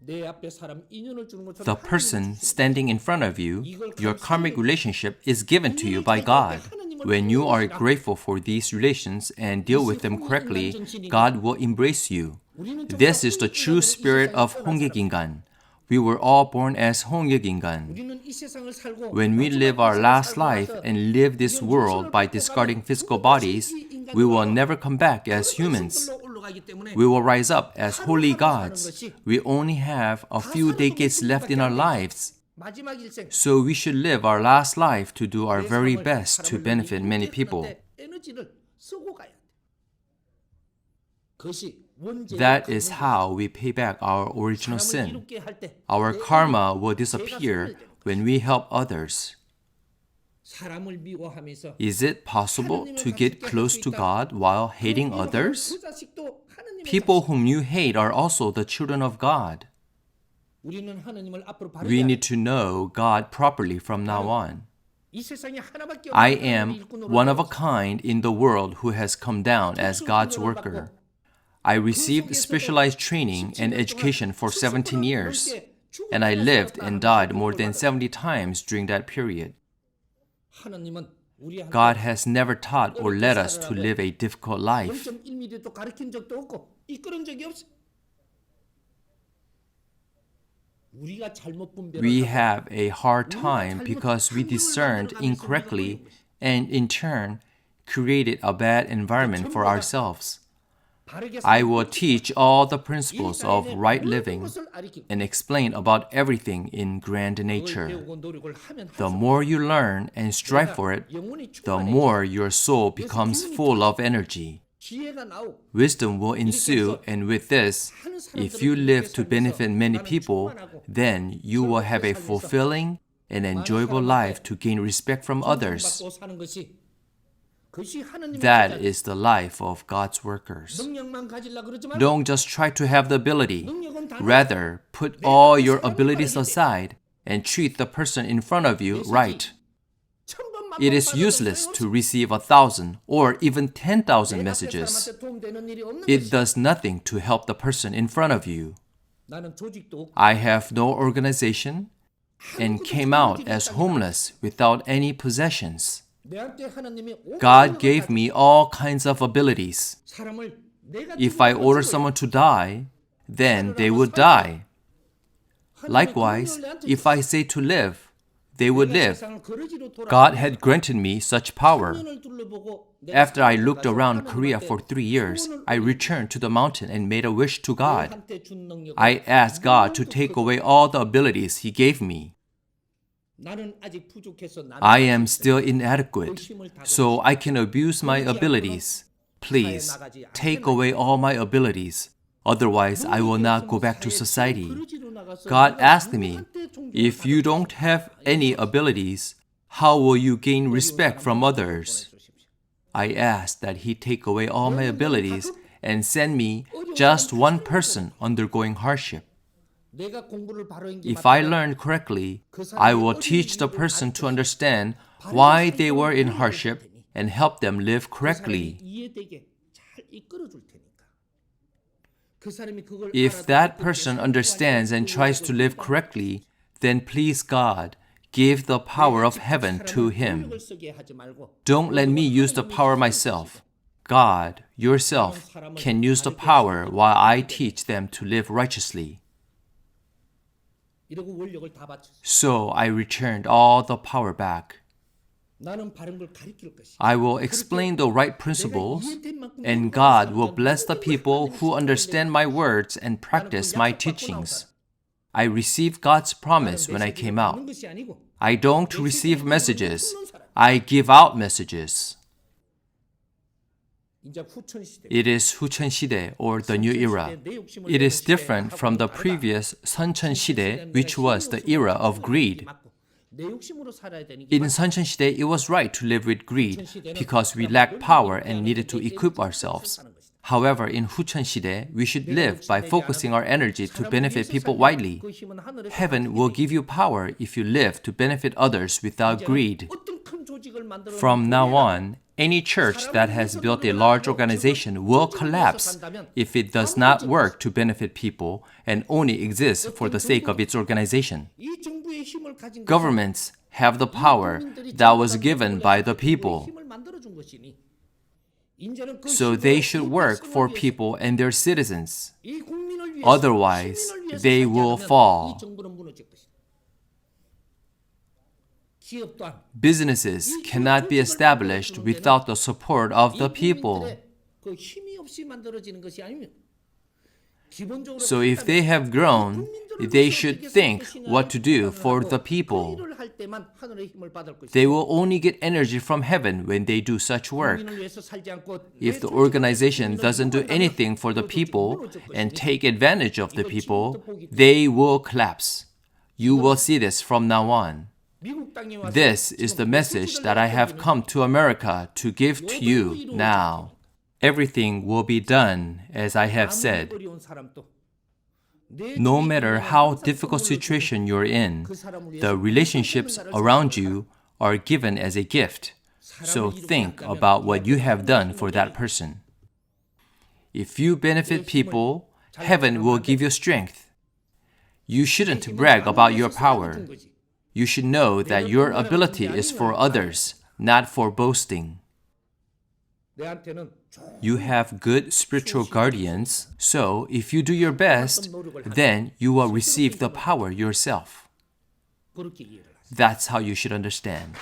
The person standing in front of you, your karmic relationship is given to you by God. When you are grateful for these relations and deal with them correctly, God will embrace you. This is the true spirit of Hongikingan. We were all born as Hongikingan. When we live our last life and live this world by discarding physical bodies, we will never come back as humans. We will rise up as holy gods. We only have a few decades left in our lives. So we should live our last life to do our very best to benefit many people. That is how we pay back our original sin. Our karma will disappear when we help others. Is it possible to get close to God while hating others? People whom you hate are also the children of God. We need to know God properly from now on. I am one of a kind in the world who has come down as God's worker. I received specialized training and education for 17 years, and I lived and died more than 70 times during that period. God has never taught or led us to live a difficult life. We have a hard time because we discerned incorrectly and in turn created a bad environment for ourselves. I will teach all the principles of right living and explain about everything in grand nature. The more you learn and strive for it, the more your soul becomes full of energy. Wisdom will ensue, and with this, if you live to benefit many people, then you will have a fulfilling and enjoyable life to gain respect from others. That is the life of God's workers. Don't just try to have the ability. Rather, put all your abilities aside and treat the person in front of you right. It is useless to receive 1,000 or even 10,000 messages. It does nothing to help the person in front of you. I have no organization and came out as homeless without any possessions. God gave me all kinds of abilities. If I order someone to die, then they would die. Likewise, if I say to live, they would live. God had granted me such power. After I looked around Korea for 3 years, I returned to the mountain and made a wish to God. I asked God to take away all the abilities He gave me. I am still inadequate, so I can abuse my abilities. Please, take away all my abilities. Otherwise, I will not go back to society. God asked me, if you don't have any abilities, how will you gain respect from others? I asked that He take away all my abilities and send me just one person undergoing hardship. If I learn correctly, I will teach the person to understand why they were in hardship and help them live correctly. If that person understands and tries to live correctly, then please God, give the power of heaven to him. Don't let me use the power myself. God, yourself, can use the power while I teach them to live righteously. So I returned all the power back. I will explain the right principles, and God will bless the people who understand my words and practice my teachings. I received God's promise when I came out. I don't receive messages. I give out messages. It is Hucheon Shide, or the new era. It is different from the previous Suncheon Shide, which was the era of greed. In Suncheon Shide, it was right to live with greed because we lacked power and needed to equip ourselves. However, in Hucheon Shide, we should live by focusing our energy to benefit people widely. Heaven will give you power if you live to benefit others without greed. From now on, Any church that has built a large organization will collapse if it does not work to benefit people and only exists for the sake of its organization. Governments have the power that was given by the people, so they should work for people and their citizens. Otherwise, they will fall. Businesses cannot be established without the support of the people. So if they have grown, they should think what to do for the people. They will only get energy from heaven when they do such work. If the organization doesn't do anything for the people and take advantage of the people, they will collapse. You will see this from now on. This is the message that I have come to America to give to you now. Everything will be done as I have said. No matter how difficult situation you're in, the relationships around you are given as a gift. So think about what you have done for that person. If you benefit people, heaven will give you strength. You shouldn't brag about your power. You should know that your ability is for others, not for boasting. You have good spiritual guardians, so if you do your best, then you will receive the power yourself. That's how you should understand.